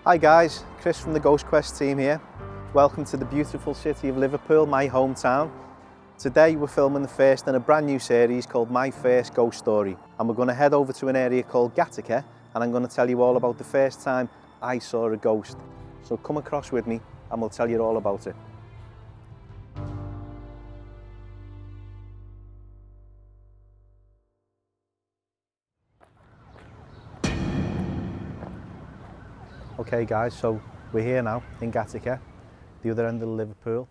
Hi guys, Chris from the Ghost Quest team here. Welcome to the beautiful city of Liverpool, my hometown. Today we're filming the first in a brand new series called My First Ghost Story. And we're going to head over to an area called Gateacre and I'm going to tell you all about the first time I saw a ghost. So come across with me and we'll tell you all about it. Okay guys, so we're here now in Gateacre, the other end of Liverpool,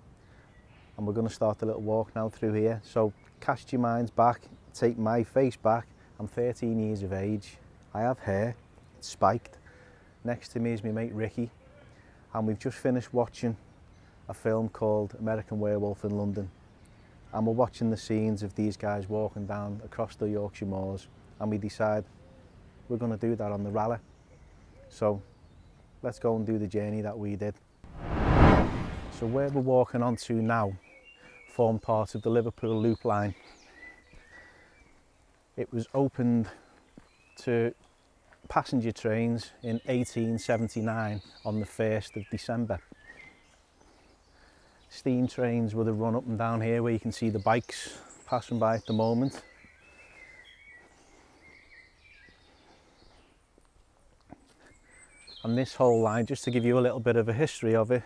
and we're going to start a little walk now through here. So cast your minds back, take my face back. I'm 13 years of age, I have hair, it's spiked. Next to me is my mate Ricky, and we've just finished watching a film called American Werewolf in London. And we're watching the scenes of these guys walking down across the Yorkshire moors, and we decide we're going to do that on the rally. So let's go and do the journey that we did. So where we're walking onto now formed part of the Liverpool Loop line. It was opened to passenger trains in 1879 on the 1st of December. Steam trains would have run up and down here where you can see the bikes passing by at the moment. And this whole line, just to give you a little bit of a history of it,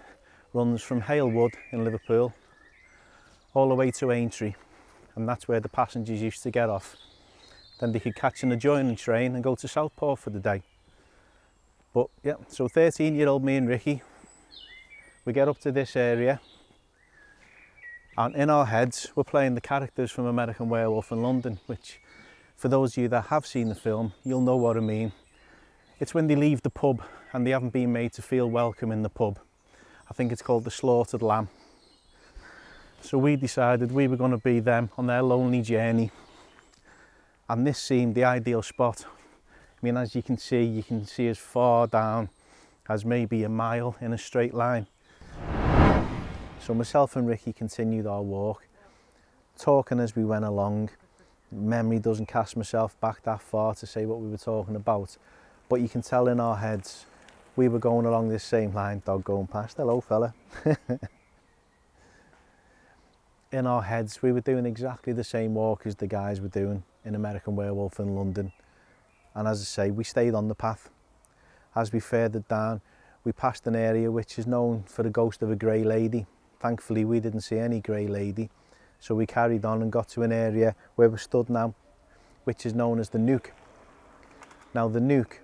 runs from Halewood in Liverpool all the way to Aintree, and that's where the passengers used to get off. Then they could catch an adjoining train and go to Southport for the day. But yeah, so 13-year-old me and Ricky, we get up to this area, and in our heads we're playing the characters from American Werewolf in London, which for those of you that have seen the film, you'll know what I mean. It's when they leave the pub and they haven't been made to feel welcome in the pub. I think it's called the Slaughtered Lamb. So we decided we were going to be them on their lonely journey. And this seemed the ideal spot. I mean, as you can see as far down as maybe a mile in a straight line. So myself and Ricky continued our walk, talking as we went along. Memory doesn't cast myself back that far to say what we were talking about. But you can tell in our heads, we were going along this same line, dog going past, hello fella. In our heads, we were doing exactly the same walk as the guys were doing in American Werewolf in London. And as I say, we stayed on the path. As we furthered down, we passed an area which is known for the ghost of a grey lady. Thankfully, we didn't see any grey lady. So we carried on and got to an area where we stood now, which is known as the Nook. Now the Nook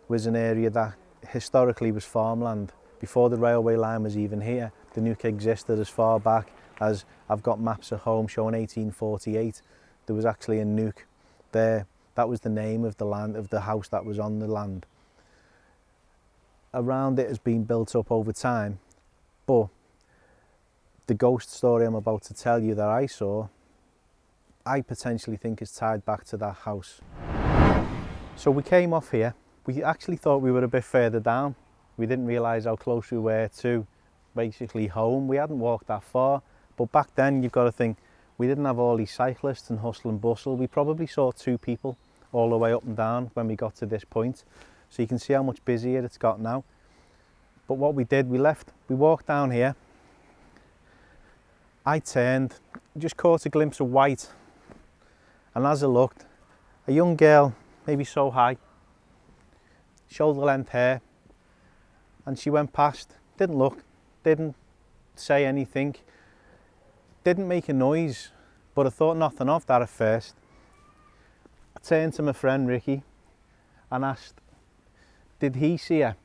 was an area that historically was farmland. Before the railway line was even here, the Nook existed as far back as I've got maps at home showing 1848. There was actually a Nook there. That was the name of the land, of the house that was on the land. Around it has been built up over time, but the ghost story I'm about to tell you that I saw, I potentially think is tied back to that house. So we came off here. We actually thought we were a bit further down. We didn't realise how close we were to basically home. We hadn't walked that far, but back then you've got to think, we didn't have all these cyclists and hustle and bustle. We probably saw 2 people all the way up and down when we got to this point. So you can see how much busier it's got now. But what we did, we walked down here. I turned, just caught a glimpse of white. And as I looked, a young girl, maybe so high, shoulder length hair, and she went past, didn't look, didn't say anything, didn't make a noise, but I thought nothing of that at first. I turned to my friend Ricky and asked, did he see her?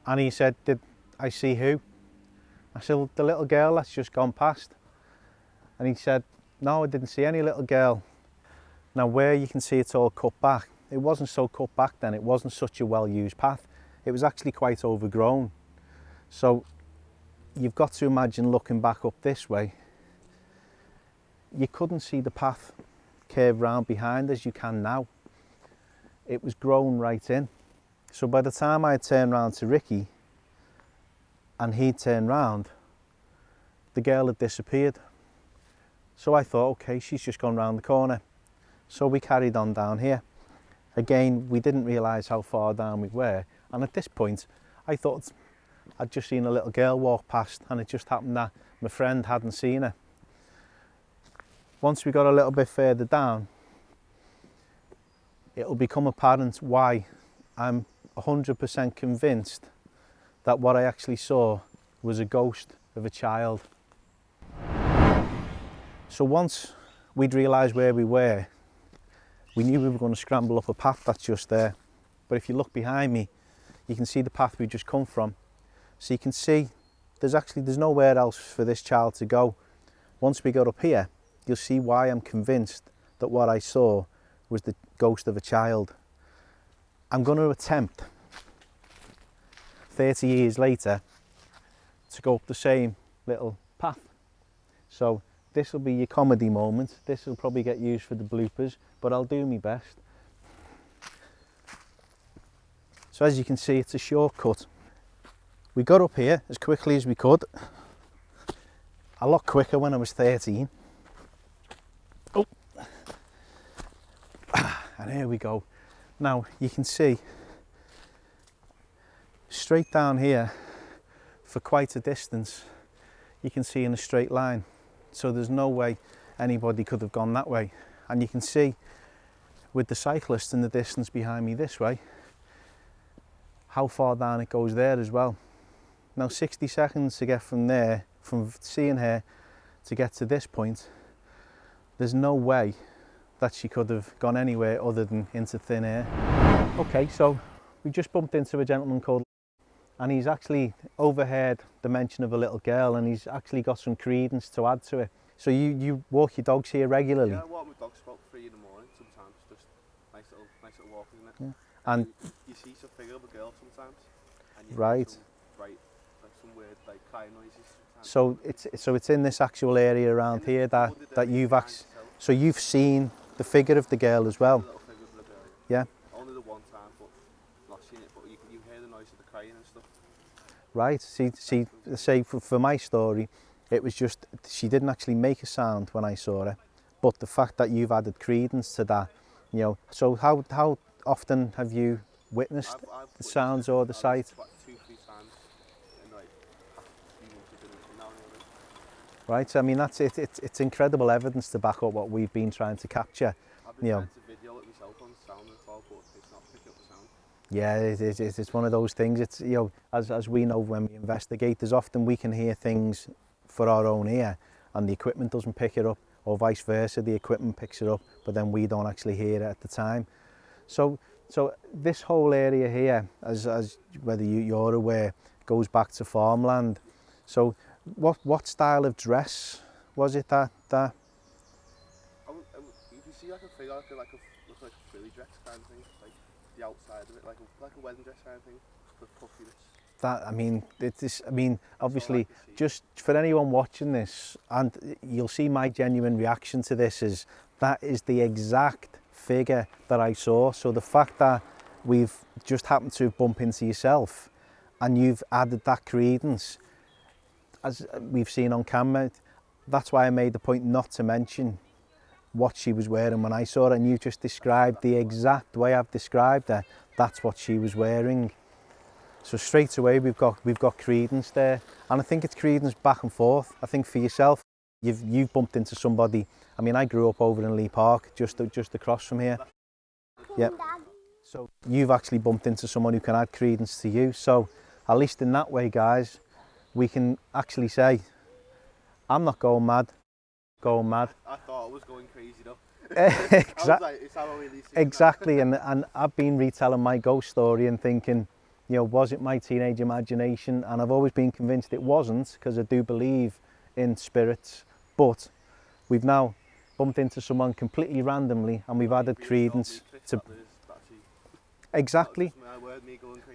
And he said, did I see who? I said, well, the little girl that's just gone past. And he said, no, I didn't see any little girl. Now where you can see it's all cut back, it wasn't so cut back then, it wasn't such a well-used path. It was actually quite overgrown. So you've got to imagine looking back up this way, you couldn't see the path curve round behind as you can now. It was grown right in. So by the time I turned round to Ricky and he turned round, the girl had disappeared. So I thought, okay, she's just gone round the corner. So we carried on down here. Again, we didn't realise how far down we were, and at this point I thought I'd just seen a little girl walk past, and it just happened that my friend hadn't seen her. Once we got a little bit further down, it'll become apparent why I'm 100% convinced that what I actually saw was a ghost of a child. So once we'd realised where we were, we knew we were going to scramble up a path that's just there. But if you look behind me, you can see the path we just come from. So you can see there's nowhere else for this child to go. Once we got up here, you'll see why I'm convinced that what I saw was the ghost of a child. I'm going to attempt 30 years later to go up the same little path. So this will be your comedy moment. This will probably get used for the bloopers, but I'll do my best. So as you can see, it's a shortcut. We got up here as quickly as we could. A lot quicker when I was 13. Oh. And here we go. Now you can see straight down here for quite a distance, you can see in a straight line. So there's no way anybody could have gone that way. And you can see with the cyclist in the distance behind me this way, how far down it goes there as well. Now 60 seconds to get from there, from seeing her to get to this point, there's no way that she could have gone anywhere other than into thin air. Okay, so we just bumped into a gentleman called, and he's actually overheard the mention of a little girl, and he's actually got some credence to add to it. So you walk your dogs here regularly? Yeah, I walk my dogs about 3 in the morning sometimes. Just nice little walk, isn't it? Yeah. And you see some figure of a girl sometimes, and you right. Hear some weird crying noises. Sometimes. So it's in this actual area around here that you've actually. So you've seen the figure of the girl as well. The little figure of the girl. Yeah. Only the one time, but not seen it. But you hear the noise of the crying and stuff. Right. See, for my story, it was just she didn't actually make a sound when I saw her, but the fact that you've added credence to that, you know. So how often have you witnessed I've the sounds or the sight? About 2-3 times in past few months I've been now. Right. I mean that's it. It's incredible evidence to back up what we've been trying to capture. I've been trying to video it myself on sound and all, but it's not picking up the sound. Yeah, it's one of those things. It's, you know, as we know when we investigate, there's often we can hear things for our own ear and the equipment doesn't pick it up, or vice versa, the equipment picks it up but then we don't actually hear it at the time. So this whole area here, as whether you're aware, goes back to farmland. So what style of dress was it that you can see like a figure, like a frilly dress kind of thing, like the outside of it, like a wedding dress kind of thing, with puffy bits. That, I mean, obviously, just for anyone watching this, and you'll see my genuine reaction to this, is that is the exact figure that I saw. So the fact that we've just happened to bump into yourself and you've added that credence, as we've seen on camera, that's why I made the point not to mention what she was wearing when I saw her, and you just described the exact way I've described her. That's what she was wearing. So straight away we've got credence there, and I think it's credence back and forth. I think for yourself, you've bumped into somebody. I mean, I grew up over in Lee Park, just across from here. Yeah. So you've actually bumped into someone who can add credence to you. So at least in that way, guys, we can actually say, I'm not going mad. Going mad. I thought I was going crazy though. Exactly, and I've been retelling my ghost story and thinking, you know, was it my teenage imagination? And I've always been convinced it wasn't, because I do believe in spirits. But we've now bumped into someone completely randomly, and we've added credence to. Exactly.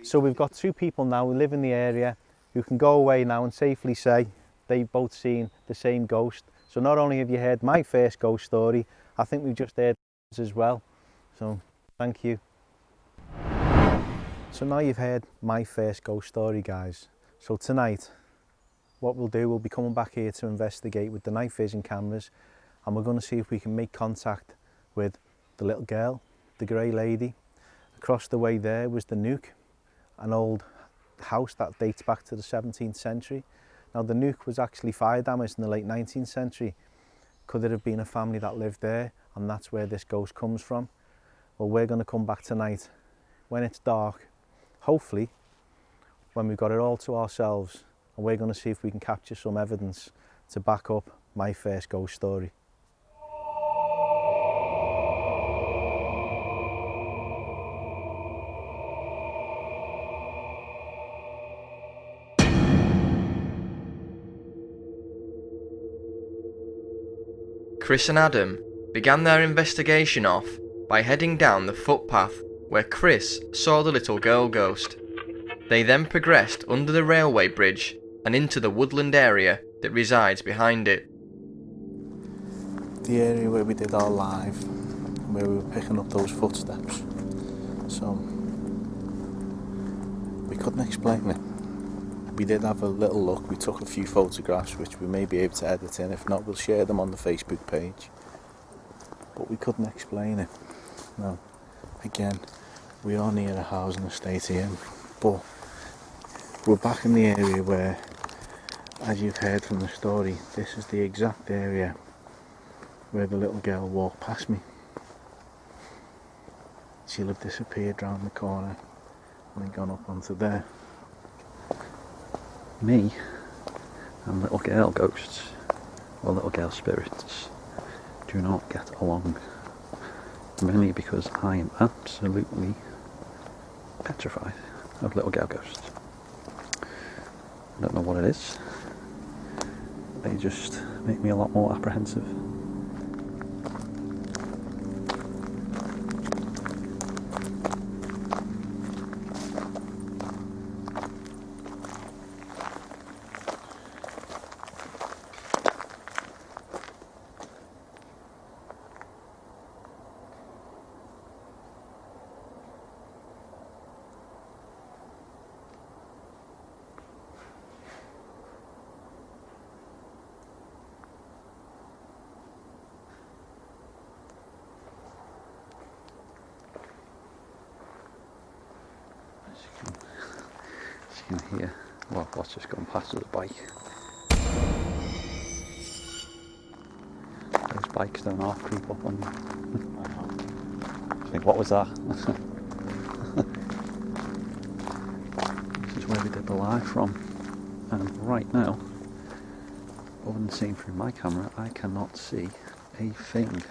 So we've got 2 people now who live in the area who can go away now and safely say they've both seen the same ghost. So not only have you heard my first ghost story, I think we've just heard as well. So thank you. So now you've heard my first ghost story, guys. So tonight, what we'll do, we'll be coming back here to investigate with the night vision cameras, and we're going to see if we can make contact with the little girl, the grey lady, across the way there was the Nuke, an old house that dates back to the 17th century. Now the Nuke was actually fire damaged in the late 19th century. Could it have been a family that lived there, and that's where this ghost comes from? Well, we're going to come back tonight when it's dark, hopefully when we've got it all to ourselves, and we're going to see if we can capture some evidence to back up my first ghost story. Chris and Adam began their investigation off by heading down the footpath where Chris saw the little girl ghost. They then progressed under the railway bridge and into the woodland area that resides behind it. The area where we did our live, where we were picking up those footsteps. So we couldn't explain it. We did have a little look, we took a few photographs which we may be able to edit in, if not we'll share them on the Facebook page. But we couldn't explain it. Now, again, we are near a housing estate here, but we're back in the area where, as you've heard from the story, this is the exact area where the little girl walked past me. She'll have disappeared round the corner and then gone up onto there. Me and little girl ghosts, or little girl spirits, do not get along. Mainly because I am absolutely petrified of little girl ghosts. I don't know what it is. They just make me a lot more apprehensive. As you can hear, well, what's just gone past with a bike. Those bikes don't half creep up on you. I think, what was that? This is where we did the live from, and right now, other than seeing through my camera, I cannot see a thing.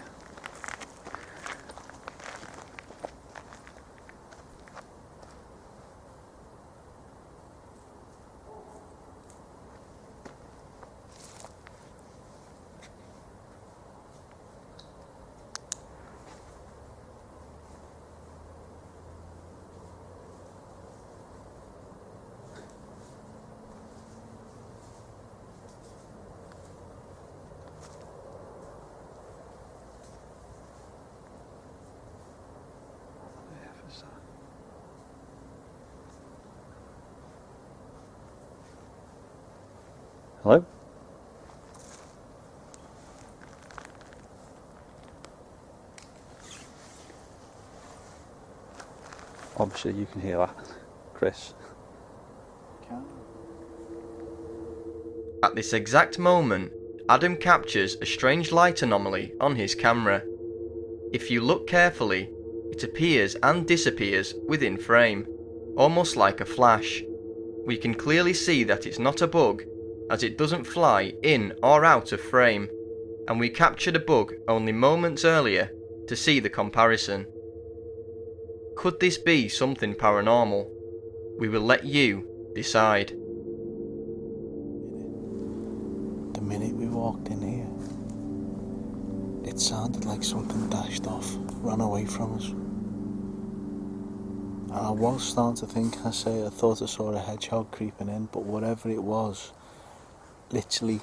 Hello? Obviously you can hear that, Chris. At this exact moment, Adam captures a strange light anomaly on his camera. If you look carefully, it appears and disappears within frame, almost like a flash. We can clearly see that it's not a bug, as it doesn't fly in or out of frame, and we captured a bug only moments earlier to see the comparison. Could this be something paranormal? We will let you decide. The minute we walked in here, it sounded like something dashed off, ran away from us. And I was starting to think, I thought I saw a hedgehog creeping in, but whatever it was, literally.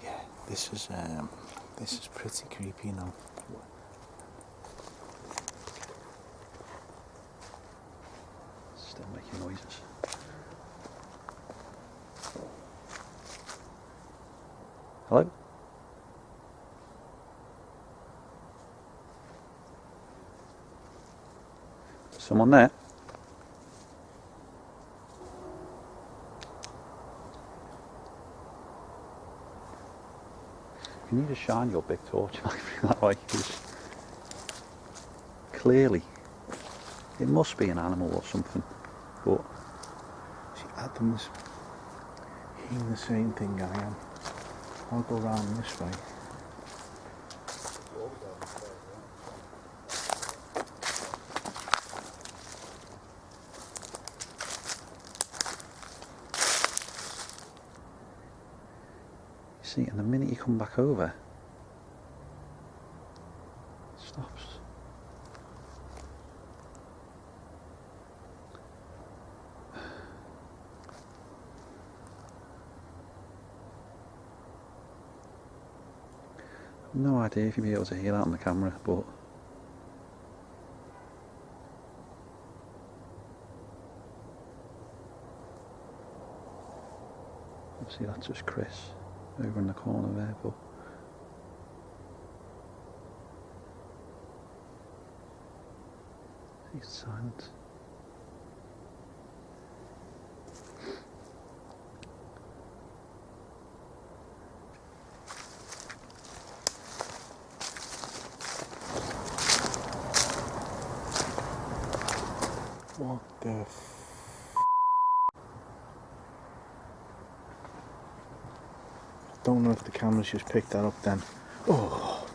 Yeah, this is pretty creepy now. Still making noises. Hello? Someone there? You need to shine your big torch that way, because clearly it must be an animal or something. But See, Adam's hearing the same thing I am. I'll go round this way. see, and the minute you come back over, it stops. No idea if you'll be able to hear that on the camera, but obviously that's just Chris over in the corner there, but he's silent. What the I don't know if the camera's just picked that up then. Oh,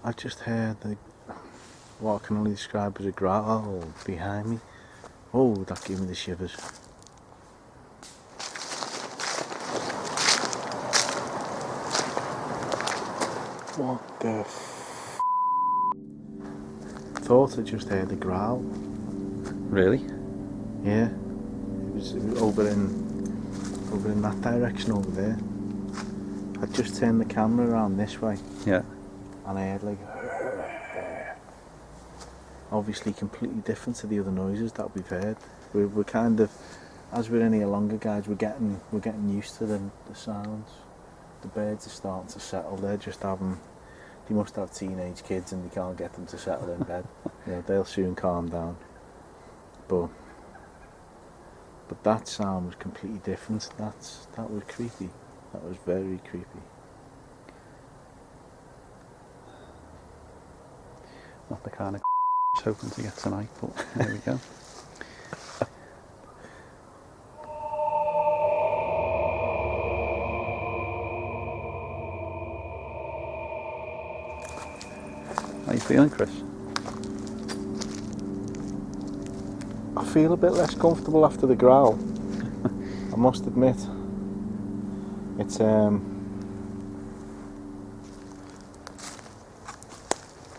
I just heard what I can only describe as a growl behind me. Oh, that gave me the shivers. What the thought I just heard a growl. Really? Yeah. It was over in that direction over there. I just turned the camera around this way Yeah. and I heard like obviously completely different to the other noises that we've heard. We're kind of, as we're in here longer, guys, we're getting used to the sounds. The birds are starting to settle. They must have teenage kids and they can't get them to settle in bed. You know, they'll soon calm down. But that sound was completely different. That was creepy. That was very creepy. Not the kind of I was hoping to get tonight, but there we go. How you feeling, Chris? I feel a bit less comfortable after the growl. I must admit. It's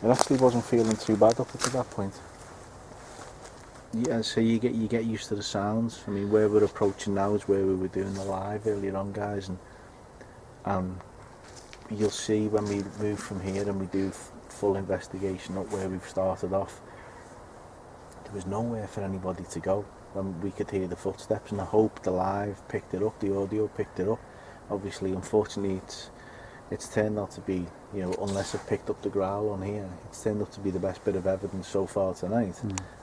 it actually wasn't feeling too bad up to that point. Yeah, so you get used to the sounds. I mean, where we're approaching now is where we were doing the live earlier on, guys, and you'll see when we move from here and we do full investigation up where we've started off. There was nowhere for anybody to go. We could hear the footsteps, and I hope the live picked it up, the audio picked it up. Obviously, unfortunately, it's turned out to be, you know, unless it picked up the growl on here, it's turned out to be the best bit of evidence so far tonight.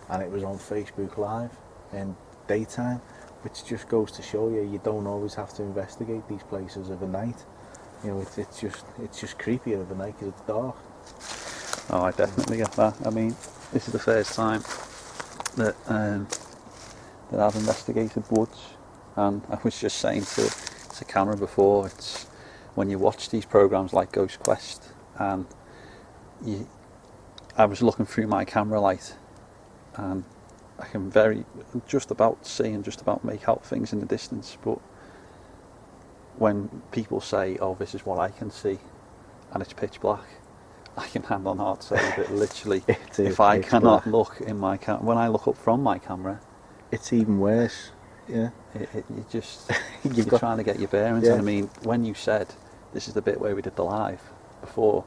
And it was on Facebook Live in daytime, which just goes to show you don't always have to investigate these places overnight. You know, it's just creepier overnight because it's dark. Oh, I definitely get that. I mean, this is the first time that I've investigated woods, and I was just saying to camera before, it's when you watch these programs like Ghost Quest, and I was looking through my camera light, and I can just about see and just about make out things in the distance, but when people say, oh, this is what I can see, and it's pitch black, I can hand on heart say that literally, if I cannot look in my camera, when I look up from my camera, it's even worse. Yeah, you just you're trying to get your bearings. Yeah. And I mean, when you said this is the bit where we did the live before,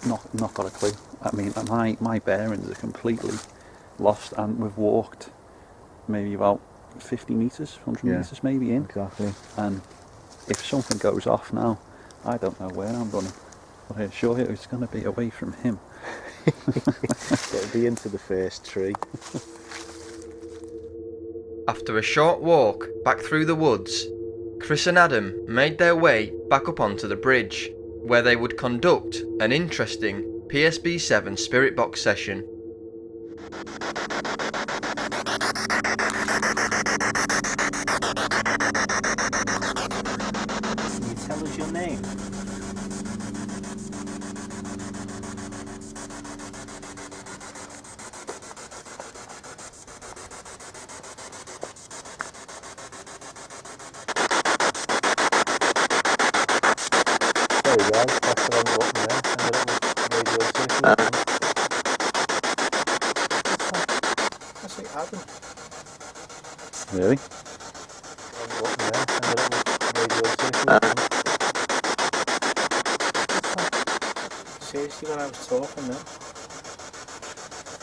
not got a clue. I mean, my bearings are completely lost, and we've walked maybe about 50 metres, 100 metres maybe in. Exactly. And if something goes off now, I don't know where I'm running. But I assure you it's going to be away from him. It'll be into the first tree. After a short walk back through the woods, Chris and Adam made their way back up onto the bridge, where they would conduct an interesting PSB7 spirit box session. Can you tell us your name? Very well, press the wrong button there, and the little radio signal comes. That's like Adam. Really? Wrong button there, and the little radio signal comes. Seriously, when I was talking then,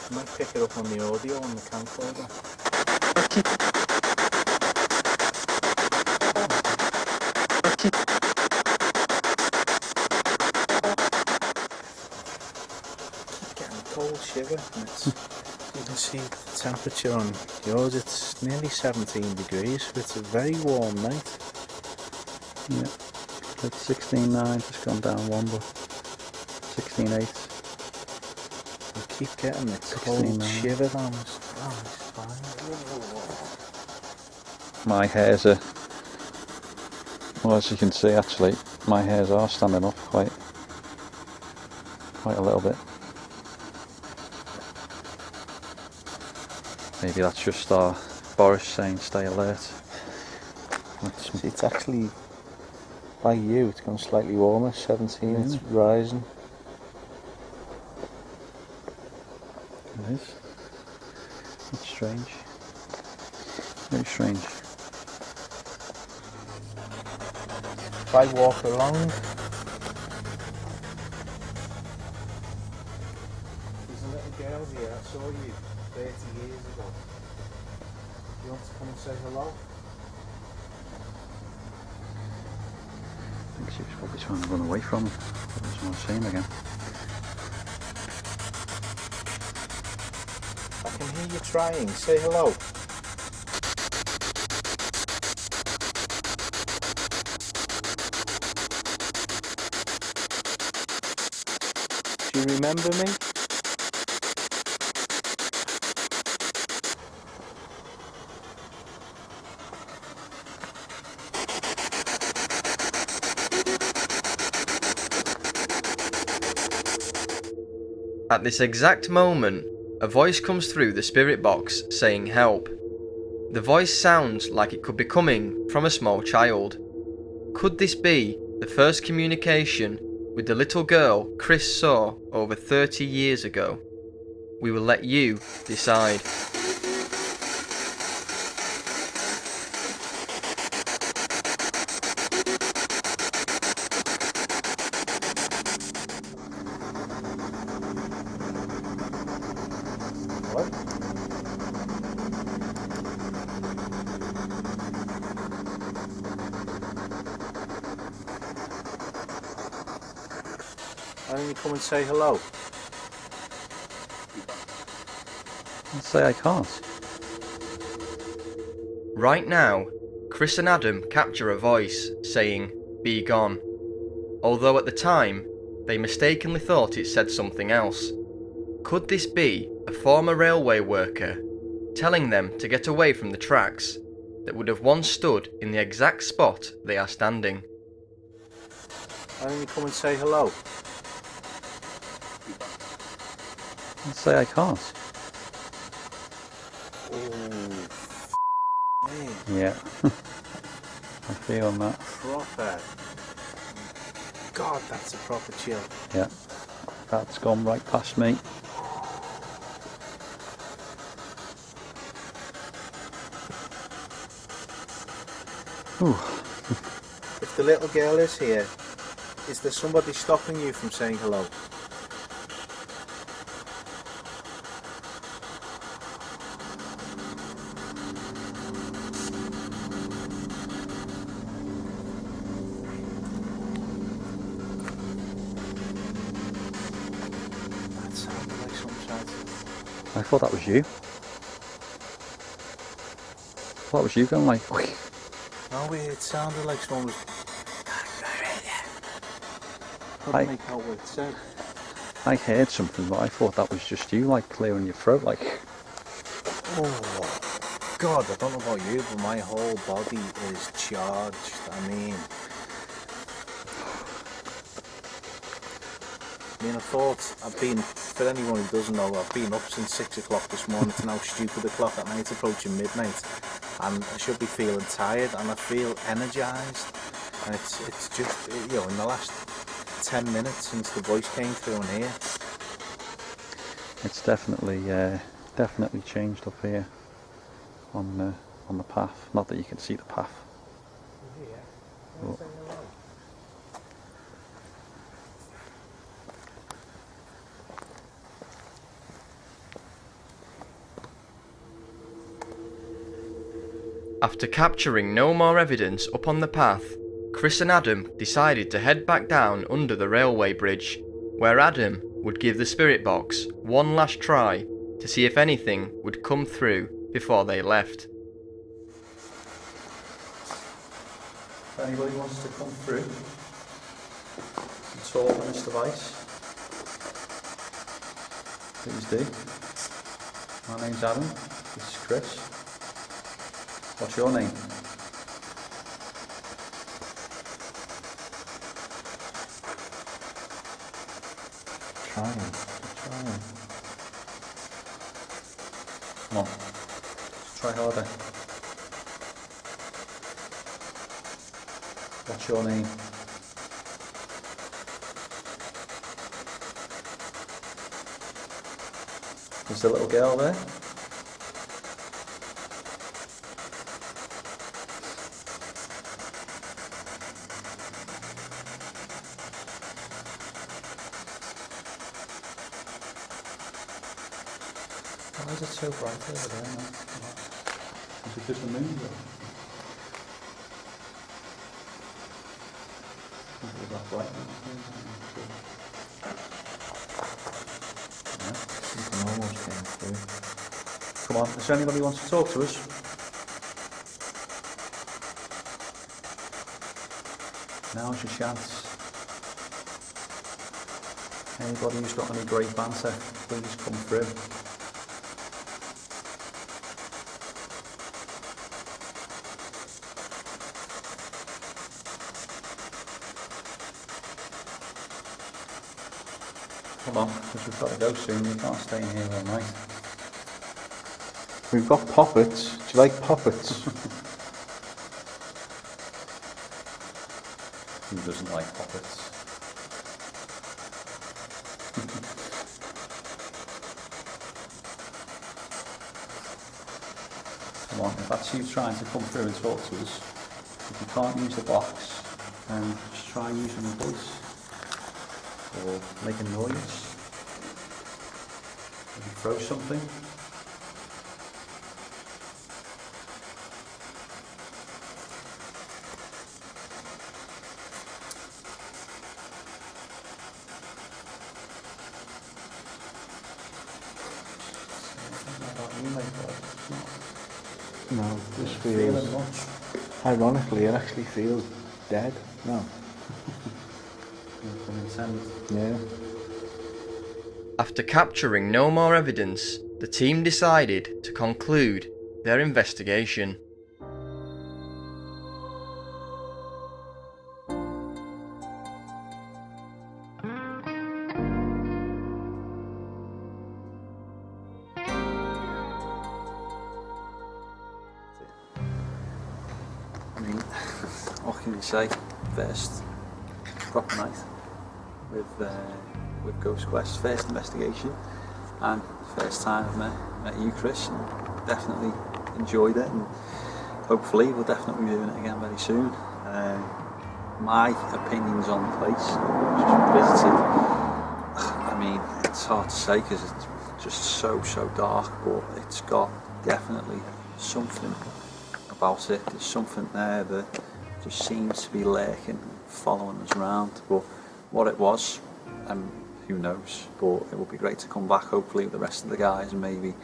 I might pick it up on the audio on the camcorder. Getting a cold shiver, and it's, you can see the temperature on yours, it's nearly 17 degrees, so it's a very warm night. Yeah. It's 16.9, just gone down one, but 16.8. I keep getting a cold 16, shiver down my spine. My hairs are, well, as you can see actually, my hairs are standing up quite a little bit. Maybe that's just our Boris saying stay alert. See, it's actually, by you, it's gone slightly warmer, 17, it's rising. It is. It's strange. Very strange. If I walk along, there's a little girl here, I saw you 30 years ago. You want to come and say hello? I think she was probably trying to run away from him. I just want to see him again. I can hear you trying, say hello. Do you remember me? At this exact moment, a voice comes through the spirit box saying help. The voice sounds like it could be coming from a small child. Could this be the first communication with the little girl Chris saw over 30 years ago? We will let you decide. What? Why don't you come and say hello? I'll say I can't. Right now, Chris and Adam capture a voice saying, "Be gone," although at the time, they mistakenly thought it said something else. Could this be a former railway worker telling them to get away from the tracks that would have once stood in the exact spot they are standing? Why don't you come and say hello? I'll say I can't. Man, Yeah. I'm feeling that. proper. God, that's a proper chill. Yeah. That's gone right past me. Ooh. If the little girl is here, is there somebody stopping you from saying hello? thought that was you. I thought it was you going like... No, it sounded like someone was... I- Couldn't make out what it said. I heard something, but I thought that was just you, like, clearing your throat, like... Oh, God, I don't know about you, but my whole body is charged. I mean, I thought for anyone who doesn't know, I've been up since 6 o'clock this morning. It's now stupid o'clock at night, approaching midnight, and I should be feeling tired, and I feel energised. And it's just, in the last 10 minutes since the voice came through in here. It's definitely changed up here on the path. Not that you can see the path. But After capturing no more evidence up on the path, Chris and Adam decided to head back down under the railway bridge, where Adam would give the spirit box one last try to see if anything would come through before they left. if anybody wants to come through and talk on this device, please do. My name's Adam, this is Chris. What's your name? Trying. Come on, let's try harder. What's your name? Is the little girl there? Why is it so bright over there now? Is it just a moon? Is it that bright? Yeah, something almost came through. Come on, is there anybody who wants to talk to us? Now's your chance. Anybody who's got any great banter, please come through. Come on, because we've got to go soon. We can't stay in here all night. We've got poppets. Do you like poppets? Who doesn't like poppets? Come on, if that's you trying to come through and talk to us, if you can't use the box, then just try using your voice. Or make a noise. Maybe throw something. No, this Feeling feels... much. Ironically, it actually feels dead. No. Yeah. After capturing no more evidence, the team decided to conclude their investigation. I mean, what can you say? First proper night with Ghost Quest, first investigation, and first time I've met you, Chris, and definitely enjoyed it, and hopefully we'll definitely be doing it again very soon. My opinions on the place, just visited, I mean, it's hard to say because it's just so dark, but it's got definitely something about it. There's something there that just seems to be lurking, following us around. But what it was, who knows? But it would be great to come back, hopefully, with the rest of the guys and maybe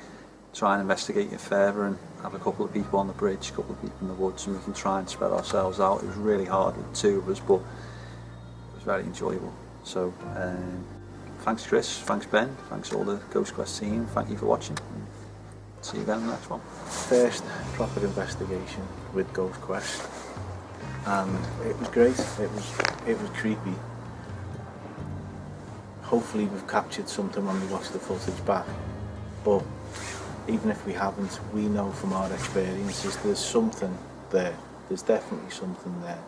try and investigate it further and have a couple of people on the bridge, a couple of people in the woods, and we can try and spread ourselves out. It was really hard with 2 of us, but it was very enjoyable. So thanks Chris, thanks Ben, thanks all the Ghost Quest team, thank you for watching. See you again in the next one. First proper investigation with Ghost Quest, and it was great. It was creepy. Hopefully we've captured something when we watch the footage back, but even if we haven't, we know from our experiences there's something there. There's definitely something there.